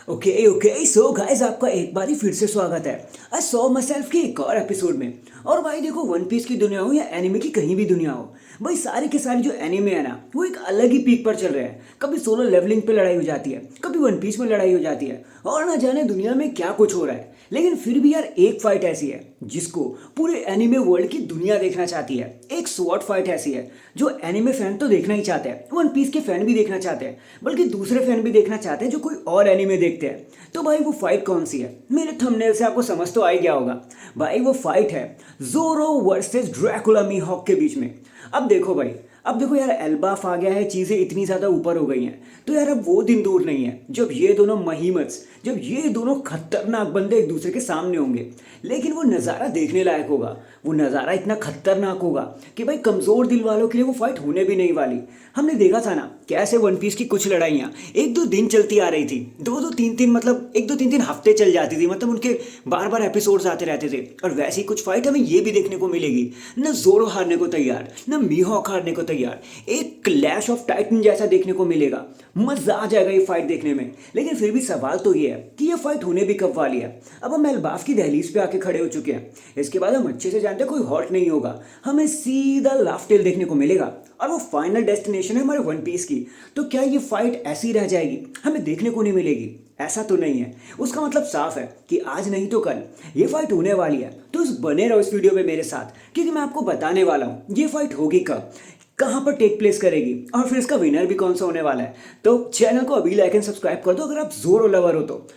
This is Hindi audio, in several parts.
ओके ओके सो गाइस आपका एक बार ही फिर से स्वागत है। आई सॉ माई सेल्फ के एक और एपिसोड में। और भाई देखो, वन पीस की दुनिया हो या एनिमे की कहीं भी दुनिया हो, भाई सारे के सारे जो एनिमे है ना वो एक अलग ही पीक पर चल रहे हैं। कभी सोलो लेवलिंग पे लड़ाई हो जाती है, कभी वन पीस में लड़ाई हो जाती है, और ना जाने दुनिया में क्या कुछ हो रहा है। लेकिन फिर भी यार एक फाइट ऐसी है जिसको पूरे एनिमे वर्ल्ड की दुनिया देखना चाहती है। एक स्वॉर्ड फाइट ऐसी है जो एनिमे फैन तो देखना ही चाहते हैं, वन पीस के फैन भी देखना चाहते हैं, बल्कि दूसरे फैन भी देखना चाहते हैं जो कोई और एनिमे देखते हैं। तो भाई वो फाइट कौन सी है? मेरे थंबनेल से आपको समझ तो आ ही गया होगा। भाई वो फाइट है जोरो वर्सेस ड्रैकुला मीहॉक के बीच में। अब देखो भाई, अब देखो यार, एल्बाफ आ गया है, चीज़ें इतनी ज़्यादा ऊपर हो गई हैं, तो यार अब वो दिन दूर नहीं है जब ये दोनों महीमट्स, जब ये दोनों खतरनाक बंदे एक दूसरे के सामने होंगे। लेकिन वो नज़ारा देखने लायक होगा, वो नज़ारा इतना खतरनाक होगा कि भाई कमज़ोर दिल वालों के लिए वो फाइट होने भी नहीं वाली। हमने देखा था ना कैसे वन पीस की कुछ लड़ाइयाँ एक दो दिन चलती आ रही थी, दो दो तीन तीन मतलब एक दो तीन तीन हफ्ते चल जाती थी, मतलब उनके बार बार एपिसोड्स आते रहते थे। और वैसी कुछ फाइट हमें ये भी देखने को मिलेगी। न जोरो हारने को तैयार, न मीहॉक हारने को तैयार, एक क्लैश ऑफ टाइटन जैसा देखने को मिलेगा। मजा आ जाएगा ये फाइट देखने में। लेकिन फिर भी सवाल तो ये है कि ये फाइट होने भी कब वाली है। अब हम एल्बाफ की दहलीज पे आके खड़े हो चुके हैं। इसके बाद हम अच्छे से जानते हैं कोई हॉट नहीं होगा, हमें सीधा लास्ट टेल देखने को मिलेगा और वो फाइनल डेस्टिनेशन है हमारे वन पीस की। तो क्या ये फाइट ऐसी रह जाएगी, हमें देखने को नहीं मिलेगी? ऐसा तो नहीं है। उसका मतलब साफ है कि आज नहीं तो कल ये फाइट होने वाली है। तो इस बने रहो इस वीडियो में मेरे साथ, क्योंकि मैं आपको बताने वाला हूँ ये फाइट होगी कब, कहाँ पर टेक प्लेस करेगी, और फिर इसका विनर भी कौन सा होने वाला है। तो चैनल को अभी लाइक एंड सब्सक्राइब कर दो अगर आप जोरो लवर हो तो।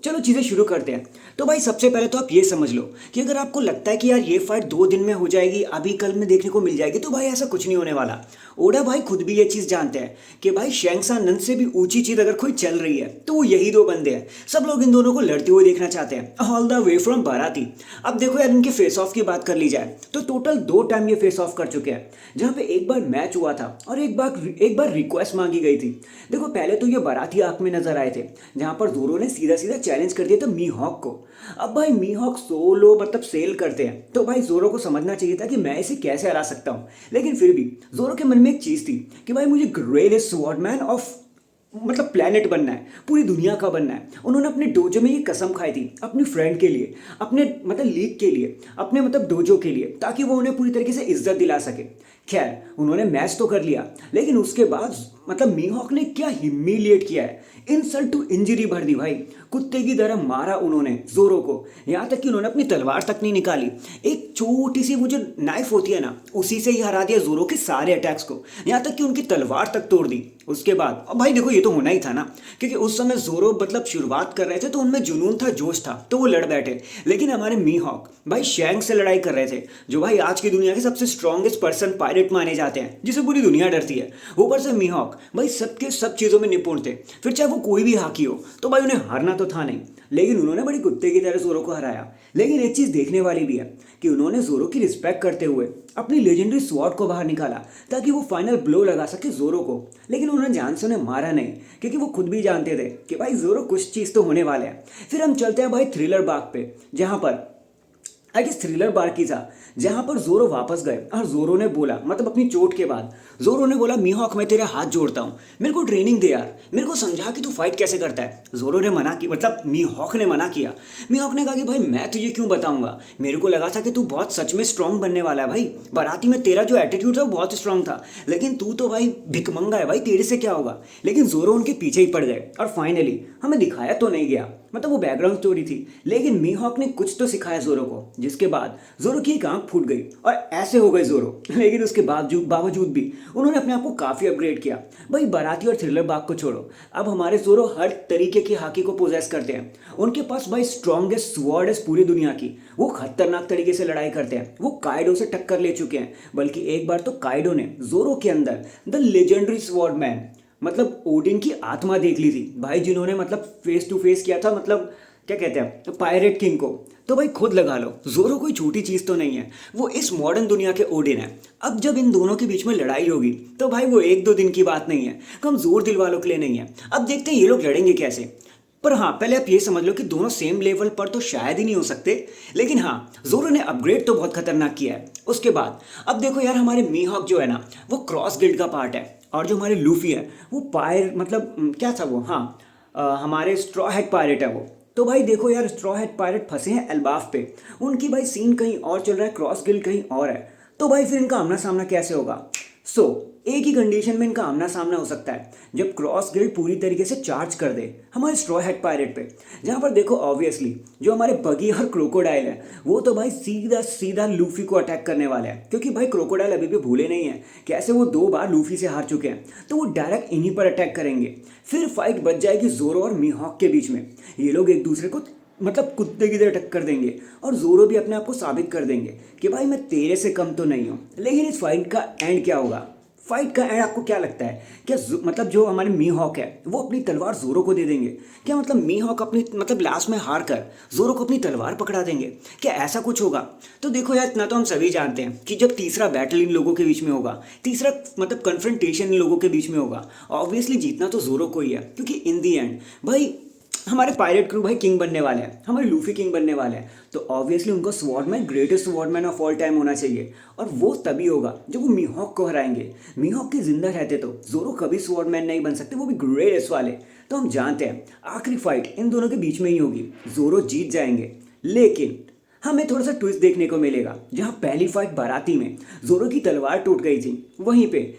चलो चीज़ें शुरू करते हैं। तो भाई सबसे पहले तो आप ये समझ लो कि अगर आपको लगता है कि यार ये फाइट 2 दिन में हो जाएगी, अभी कल में देखने को मिल जाएगी, तो भाई ऐसा कुछ नहीं होने वाला। ओडा भाई खुद भी ये चीज़ जानते हैं कि भाई शैंक्सा नन से भी ऊंची चीज़ अगर कोई चल रही है तो वो यही दो बंदे हैं। सब लोग इन दोनों को लड़ते हुए देखना चाहते हैं, ऑल द वे फ्रॉम बाराती। अब देखो यार, इनके फेस ऑफ की बात कर ली जाए तो टोटल 2 टाइम ये फेस ऑफ कर चुके हैं, जहाँ पे एक बार मैच हुआ था और एक बार रिक्वेस्ट मांगी गई थी। देखो पहले तो ये बाराती आंख में नजर आए थे, जहाँ पर जोरो ने सीधा सीधा चैलेंज कर दिया था मीहॉक को। अब भाई मीहॉक सोलो मतलब सेल करते हैं, तो भाई जोरो को समझना चाहिए था कि मैं इसे कैसे हरा सकता हूँ। लेकिन फिर भी जोरो के मन में एक चीज़ थी कि भाई मुझे ग्रेटेस्ट स्वॉर्डमैन ऑफ मतलब प्लेनेट बनना है, पूरी दुनिया का बनना है। उन्होंने अपने डोजो में ये कसम खाई थी अपनी फ्रेंड के लिए, अपने मतलब लीग के लिए, अपने मतलब डोजो के लिए, ताकि वो उन्हें पूरी तरीके से इज्जत दिला सके। खैर उन्होंने मैच तो कर लिया, लेकिन उसके बाद मतलब मीहॉक ने क्या हिम्मिलिएट किया है, इंसल्ट टू इंजरी भर दी भाई। कुत्ते की तरह मारा उन्होंने जोरो को, यहाँ तक कि उन्होंने अपनी तलवार तक नहीं निकाली, एक छोटी सी वो जो नाइफ होती है ना उसी से ही हरा दिया जोरो के सारे अटैक्स को, यहाँ तक कि उनकी तलवार तक तोड़ दी। उसके बाद अब भाई देखो ये तो होना ही था ना, क्योंकि उस समय जोरो मतलब शुरुआत कर रहे थे तो उनमें जुनून था, जोश था, तो वो लड़ बैठे। लेकिन हमारे मीहॉक भाई शैंक से लड़ाई कर रहे थे, जो भाई आज की दुनिया के सबसे स्ट्रॉन्गेस्ट पर्सन पायरेट माने जाते हैं, जिसे पूरी दुनिया डरती है। ऊपर से मीहॉक भाई सबके सब चीज़ों में निपुण थे, फिर चाहे वो कोई भी हाकी हो, तो भाई उन्हें हारना तो था नहीं। लेकिन उन्होंने बड़ी कुत्ते की तरह जोरो को हराया। लेकिन एक चीज़ देखने वाली भी है कि उन्होंने जोरो की रिस्पेक्ट करते हुए अपनी लेजेंडरी स्वॉर्ड को बाहर निकाला ताकि वो फाइनल ब्लो लगा सके जोरो को। लेकिन उन्होंने जान से उन्हें मारा नहीं, क्योंकि वो खुद भी जानते थे कि भाई जोरो कुछ चीज़ तो होने वाले हैं। फिर हम चलते हैं भाई थ्रिलर बाग पे, जहाँ पर आई गेस थ्रिलर बार की था, जहां पर जोरो वापस गए और जोरो ने बोला, मतलब अपनी चोट के बाद जोरो ने बोला, मीहॉक मैं तेरे हाथ जोड़ता हूँ, मेरे को ट्रेनिंग दे यार, मेरे को समझा कि तू फाइट कैसे करता है। जोरो ने मना की, मतलब मीहॉक ने मना किया। मीहॉक ने कहा कि भाई मैं तुझे क्यों बताऊंगा, मेरे को लगा था कि तू बहुत सच में स्ट्रांग बनने वाला है भाई, बाराती में तेरा जो एटीट्यूड था वो बहुत स्ट्रांग था, लेकिन तू तो भाई भिकमंगा है भाई, तेरे से क्या होगा। लेकिन जोरो उनके पीछे ही पड़ गए और फाइनली हमें दिखाया तो नहीं गया, मतलब वो बैकग्राउंड स्टोरी थी, लेकिन मीहॉक ने कुछ तो सिखाया जोरो को, जिसके बाद जोरो की एक आंख फूट गई और ऐसे हो गए जोरो। लेकिन उसके बावजूद भी उन्होंने अपने आप को काफ़ी अपग्रेड किया। भाई बाराती और थ्रिलर बाग को छोड़ो, अब हमारे जोरो हर तरीके की हाकी को पोजेस करते हैं। उनके पास भाई स्ट्रॉन्गेस्ट स्वॉर्ड है पूरी दुनिया की, वो खतरनाक तरीके से लड़ाई करते हैं, वो काइडो से टक्कर ले चुके हैं। बल्कि एक बार तो काइडो ने जोरो के अंदर द लेजेंडरी स्वॉर्ड मैन मतलब ओडिन की आत्मा देख ली थी भाई, जिन्होंने मतलब फेस टू फेस किया था, मतलब क्या कहते हैं पायरेट किंग को। तो भाई खुद लगा लो, जोरो कोई छोटी चीज़ तो नहीं है, वो इस मॉडर्न दुनिया के ओडिन है। अब जब इन दोनों के बीच में लड़ाई होगी तो भाई वो 1-2 दिन की बात नहीं है, कमजोर दिल वालों के लिए नहीं है। अब देखते हैं ये लोग लड़ेंगे कैसे। पर हाँ, पहले आप ये समझ लो कि दोनों सेम लेवल पर तो शायद ही नहीं हो सकते, लेकिन हाँ जोरो ने अपग्रेड तो बहुत खतरनाक किया है। उसके बाद अब देखो यार, हमारे मीहॉक जो है ना वो क्रॉस गिल्ड का पार्ट है, और जो हमारे लूफी है वो पायर मतलब क्या था वो, हाँ हमारे स्ट्रॉ हेड पायरेट है वो। तो भाई देखो यार, स्ट्रॉ हेड पायरेट फंसे हैं एल्बाफ पे, उनकी भाई सीन कहीं और चल रहा है, क्रॉस गिल्ड कहीं और है। तो भाई फिर इनका आमना सामना कैसे होगा? एक ही कंडीशन में इनका आमना सामना हो सकता है, जब क्रॉस गिल्ड पूरी तरीके से चार्ज कर दे हमारे स्ट्रॉ हेड पायरेट पे। जहाँ पर देखो ऑब्वियसली जो हमारे बगी और क्रोकोडाइल है वो तो भाई सीधा सीधा लूफी को अटैक करने वाले हैं, क्योंकि भाई क्रोकोडाइल अभी भी भूले नहीं है कैसे वो 2 बार लूफी से हार चुके हैं। तो वो डायरेक्ट इन्हीं पर अटैक करेंगे। फिर फाइट बच जाएगी जोरो और मीहॉक के बीच में। ये लोग एक दूसरे को मतलब कुत्ते की तरह टक्कर देंगे, और जोरो भी अपने आप को साबित कर देंगे कि भाई मैं तेरे से कम तो नहीं हूँ। लेकिन इस फाइट का एंड क्या होगा? फाइट का एंड आपको क्या लगता है? क्या मतलब जो हमारे मीहॉक है वो अपनी तलवार जोरो को दे देंगे? क्या मतलब मीहॉक अपनी मतलब लास्ट में हार कर जोरो को अपनी तलवार पकड़ा देंगे? क्या ऐसा कुछ होगा? तो देखो यार, इतना तो हम सभी जानते हैं कि जब तीसरा बैटल इन लोगों के बीच में होगा, तीसरा मतलब कन्फ्रंटेशन इन लोगों के बीच में होगा, ऑब्वियसली जीतना तो जोरो को ही है। क्योंकि इन दी एंड भाई हमारे पायरेट क्रू भाई किंग बनने वाले हैं, हमारे लूफी किंग बनने वाले हैं। तो ऑब्वियसली उनको swordsman greatest swordsman of all time होना चाहिए, और वो तभी होगा जब वो मीहॉक को हराएंगे। मीहॉक के जिंदा रहते तो जोरो कभी स्वॉर्डमैन नहीं बन सकते, वो भी ग्रेटेस्ट वाले। तो हम जानते हैं आखिरी फाइट इन दोनों के बीच में ही होगी, जोरो जीत जाएंगे। लेकिन हमें थोड़ा सा ट्विस्ट देखने को मिलेगा। जहाँ पहली फाइट बाराती में जोरो की तलवार टूट गई थी, वहीं पे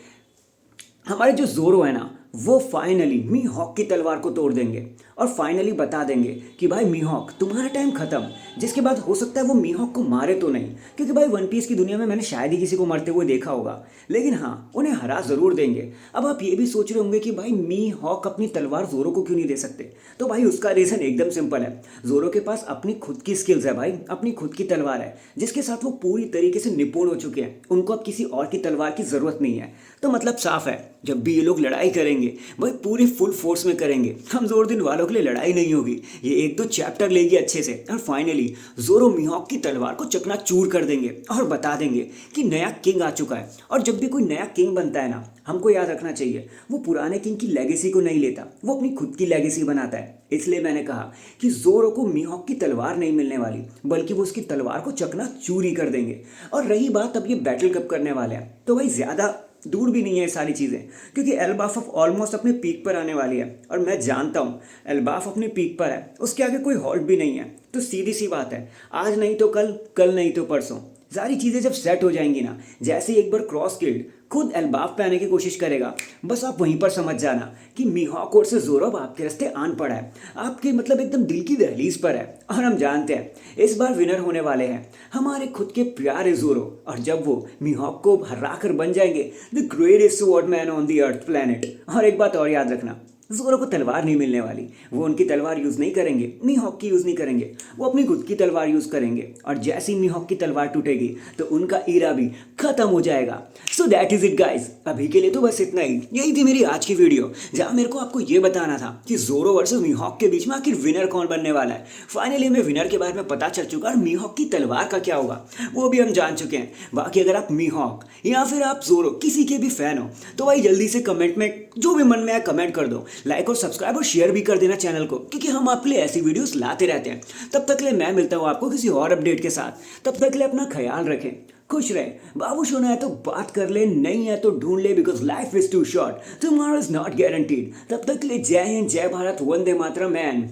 हमारे जो जोरो है ना वो फाइनली मीहॉक की तलवार को तोड़ देंगे और फाइनली बता देंगे कि भाई मीहॉक तुम्हारा टाइम खत्म। जिसके बाद हो सकता है वो मीहॉक को मारे तो नहीं, क्योंकि भाई वन पीस की दुनिया में मैंने शायद ही किसी को मरते हुए देखा होगा, लेकिन हाँ उन्हें हरा जरूर देंगे। अब आप ये भी सोच रहे होंगे कि भाई मीहॉक अपनी तलवार जोरो को क्यों नहीं दे सकते? तो भाई उसका रीज़न एकदम सिंपल है। जोरो के पास अपनी खुद की स्किल्स है भाई, अपनी खुद की तलवार है जिसके साथ वो पूरी तरीके से निपुण हो चुके हैं। उनको अब किसी और की तलवार की ज़रूरत नहीं है। तो मतलब साफ है, जब भी ये लोग लड़ाई करेंगे भाई पूरी फुल फोर्स में करेंगे। कमजोर दिन वालों के लिए लड़ाई नहीं होगी, ये 1-2 चैप्टर लेगी अच्छे से, और फाइनली जोरो मीहॉक की तलवार को चकनाचूर कर देंगे और बता देंगे कि नया किंग आ चुका है। और जब भी कोई नया किंग बनता है ना, हमको याद रखना चाहिए वो पुराने किंग की लेगेसी को नहीं लेता, वो अपनी खुद की लेगेसी बनाता है। इसलिए मैंने कहा कि जोरो को मीहॉक की तलवार नहीं मिलने वाली, बल्कि वो उसकी तलवार को चकनाचूर ही कर देंगे। और रही बात अब ये बैटल कब करने वाले हैं, तो भाई ज़्यादा दूर भी नहीं है ये सारी चीज़ें, क्योंकि एल्बाफ ऑलमोस्ट अपने पीक पर आने वाली है। और मैं जानता हूँ एल्बाफ अपने पीक पर है, उसके आगे कोई हॉल्ट भी नहीं है। तो सीधी सी बात है, आज नहीं तो कल, कल नहीं तो परसों, सारी चीज़ें जब सेट हो जाएंगी ना, जैसे एक बार क्रॉस गिल्ड खुद एल्बाफ पे आने की कोशिश करेगा, बस आप वहीं पर समझ जाना कि मीहॉक और से जोरो आपके रास्ते आन पड़ा है, आपके मतलब एकदम दिल की दहलीज पर है। और हम जानते हैं इस बार विनर होने वाले हैं हमारे खुद के प्यारे जोरो। और जब वो मीहॉक को हरा कर बन जाएंगे the greatest swordsman on the earth planet. और एक बात और याद रखना, जोरो को तलवार नहीं मिलने वाली, वो उनकी तलवार यूज़ नहीं करेंगे, मीहॉक की यूज़ नहीं करेंगे, वो अपनी खुद की तलवार यूज़ करेंगे। और जैसी मीहॉक की तलवार टूटेगी तो उनका ईरा भी खत्म हो जाएगा। So that is it guys, अभी के लिए तो बस इतना ही। यही थी मेरी आज की वीडियो, जहाँ मेरे को आपको ये बताना था कि जोरो वर्सेस मीहॉक के बीच में आखिर विनर कौन बनने वाला है। फाइनली हमें विनर के बारे में पता चल चुका, और मीहॉक की तलवार का क्या होगा वो भी हम जान चुके हैं। बाकी अगर आप मीहॉक या फिर आप जोरो किसी के भी फैन हो तो भाई जल्दी से कमेंट में जो भी मन में आए कमेंट कर दो, लाइक और सब्सक्राइब और शेयर भी कर देना चैनल को, क्योंकि हम आपके लिए ऐसी वीडियोस लाते रहते हैं। तब तक के लिए मैं मिलता हूँ आपको किसी और अपडेट के साथ। तब तक के लिए अपना ख्याल रखें, खुश रहे। बाबू सोना है तो बात कर ले, नहीं है तो ढूंढ ले, because life is too short, tomorrow is not guaranteed. तब तक के लिए जय हिंद, जय भारत, वंदे मातरम मैन।